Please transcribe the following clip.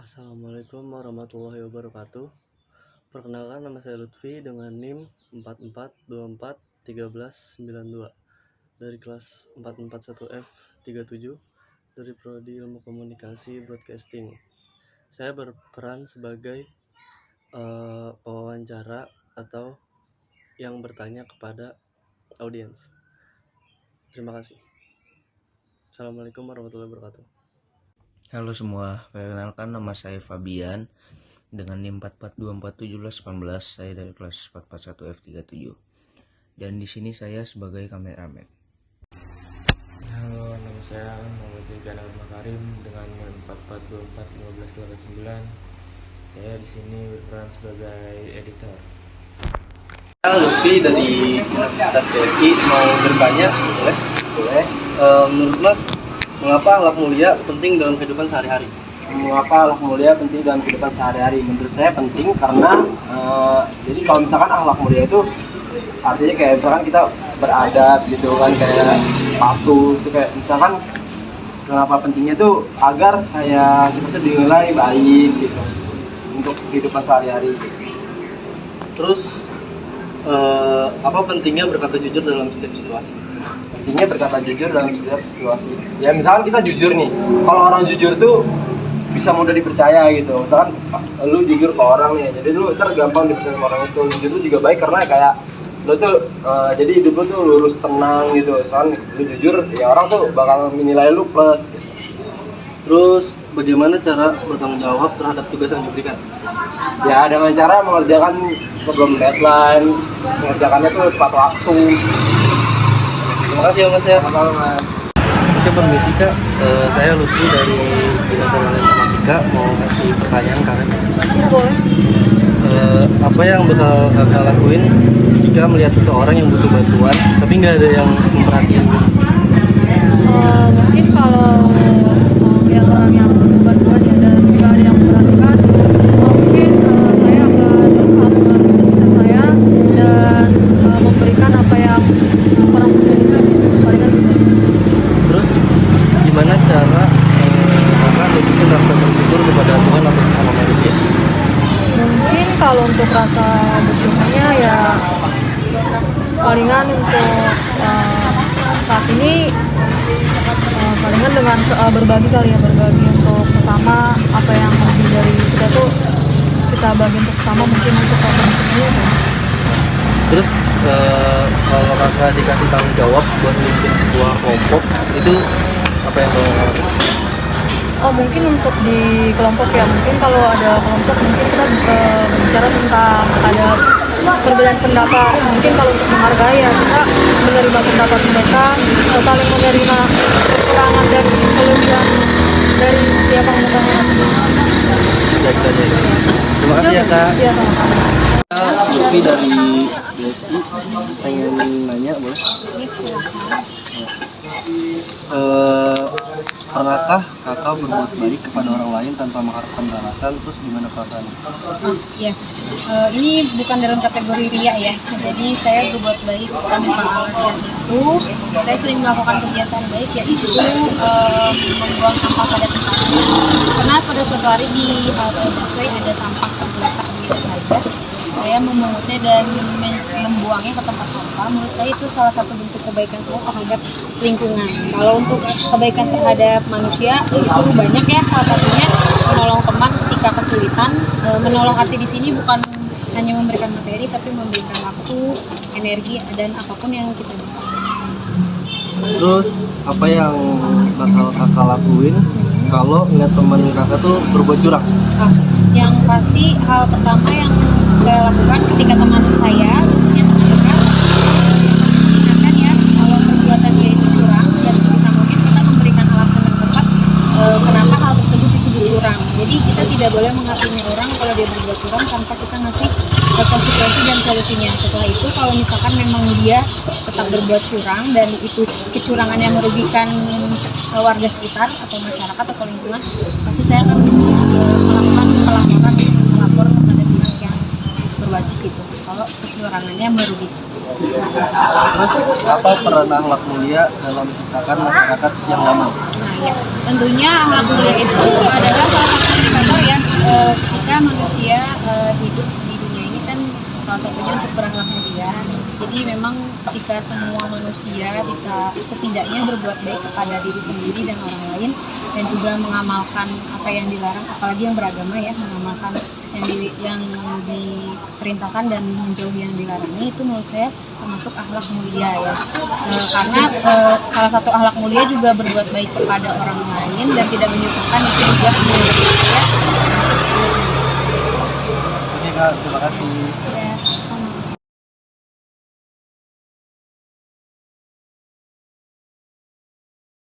Assalamualaikum warahmatullahi wabarakatuh. Perkenalkan, nama saya Lutfi dengan NIM 44241392 dari kelas 441F37 dari Prodi Ilmu Komunikasi Broadcasting. Saya berperan sebagai pewawancara atau yang bertanya kepada audiens. Terima kasih. Assalamualaikum warahmatullahi wabarakatuh. Halo semua, perkenalkan nama saya Fabian dengan NIM 44241718. Saya dari kelas 441F37. Dan di sini saya sebagai kameramen. Halo, nama saya Muhammad Zaikan Makarim dengan NIM 44241589. Saya di sini berperan sebagai editor. Saya Lutfi dari Universitas BSI, mau bertanya, boleh? Boleh. Menurut Mas, mengapa akhlak mulia penting dalam kehidupan sehari-hari? Mengapa akhlak mulia penting dalam kehidupan sehari-hari? Menurut saya penting karena jadi kalau misalkan akhlak mulia itu artinya kayak misalkan kita beradab gitu kan, kayak patuh itu, kayak misalkan kenapa pentingnya tuh agar kayak kita tuh dinilai baik gitu untuk kehidupan sehari-hari. Terus apa pentingnya berkata jujur dalam setiap situasi? Pentingnya berkata jujur dalam setiap situasi. Ya misalkan kita jujur nih, kalau orang jujur tuh bisa mudah dipercaya gitu. Misalkan lu jujur ke orang nih, jadi lu ntar gampang dipercaya sama orang itu. Jujur tuh juga baik karena kayak lu tuh jadi hidup lu tuh lurus, tenang gitu. Misalkan lu jujur, ya orang tuh bakal menilai lu plus gitu. Terus bagaimana cara bertanggung jawab terhadap tugas yang diberikan? Ya dengan cara mengerjakan sebelum deadline, mengerjakannya tuh tepat waktu. Terima kasih ya Mas ya. Sama-sama Mas. Oke, permisi Kak, saya Lutfi dari Dinas Informatika, mau kasih pertanyaan Kak. Boleh. Apa yang bakal Kakak lakuin jika melihat seseorang yang butuh bantuan tapi nggak ada yang memperhatikan? Mungkin kalau lihat orang yang butuh bantuan ya dan tidak ada yang memperhatikan, mungkin saya akan berusaha mengerti sebisa saya dan memberikan apa yang orang butuhkan. Terus gimana cara Kakak nunjukin rasa bersyukur kepada Tuhan atau sesama manusia? Mungkin kalau untuk rasa bersyukurnya ya palingan untuk saat ini palingan dengan berbagi kali ya, berbagi untuk sesama, apa yang lebih dari kita tuh kita bagi untuk sesama, mungkin untuk orang semuanya. Terus kalau Kakak dikasih tanggung jawab buat memimpin sebuah kelompok, itu apa yang Kakak lakukan? Oh, mungkin untuk di kelompok ya, mungkin kalau ada kelompok mungkin kita berbicara tentang ada perbedaan pendapat. Mungkin kalau untuk menghargai ya kita menerima pendapat mereka, saling menerima kekurangan dan kelebihan dari setiap anggotanya. Ya, gitu aja. Terima kasih ya Kak. Iya, sama-sama. Lutfi dari BSI, pengen nanya boleh? Pernahkah Kakak berbuat baik kepada orang lain tanpa mengharapkan balasan? Terus gimana perasaannya? Ya, ini bukan dalam kategori ria ya. Jadi saya berbuat baik tanpa alasan itu. Saya sering melakukan kebiasaan baik, yaitu membuang sampah pada tempatnya. Karena pada suatu hari di halte busway ada sampah tergeletak begitu saja. Saya memungutnya dan membuangnya ke tempat sampah. Menurut saya itu salah satu bentuk kebaikan saya terhadap lingkungan. Kalau untuk kebaikan terhadap manusia itu banyak ya. Salah satunya menolong teman ketika kesulitan. Menolong arti di sini bukan hanya memberikan materi, tapi memberikan waktu, energi, dan apapun yang kita bisa. Terus apa yang bakal Kakak lakuin kalau ngeliat teman Kakak tuh berbuat curang? Yang pasti hal pertama yang saya lakukan ketika teman saya, khususnya teman dekat, ingatkan ya kalau perbuatan dia itu curang, dan sebisa mungkin kita memberikan alasan yang tepat kenapa hal tersebut disebut curang. Jadi kita tidak boleh menghakimi orang kalau dia berbuat curang tanpa kita ngasih konsekuensi dan solusinya. Setelah itu kalau misalkan memang dia tetap berbuat curang dan itu kecurangannya merugikan warga sekitar atau masyarakat atau lingkungan, pasti saya akan melakukan pelaporan, melapor kepada pihak yang berwajib itu kalau kecurangannya merugikan. Terus apa peran akhlak mulia dalam menciptakan masyarakat yang damai? Nah ya, tentunya akhlak mulia itu adalah salah satu indikator ya salah satunya untuk berakhlak mulia. Jadi memang jika semua manusia bisa setidaknya berbuat baik kepada diri sendiri dan orang lain, dan juga mengamalkan apa yang dilarang, apalagi yang beragama ya, mengamalkan yang diperintahkan dan menjauhi yang dilarangi, itu menurut saya termasuk akhlak mulia ya. Karena salah satu akhlak mulia juga berbuat baik kepada orang lain dan tidak menyusahkan, itu juga menurut saya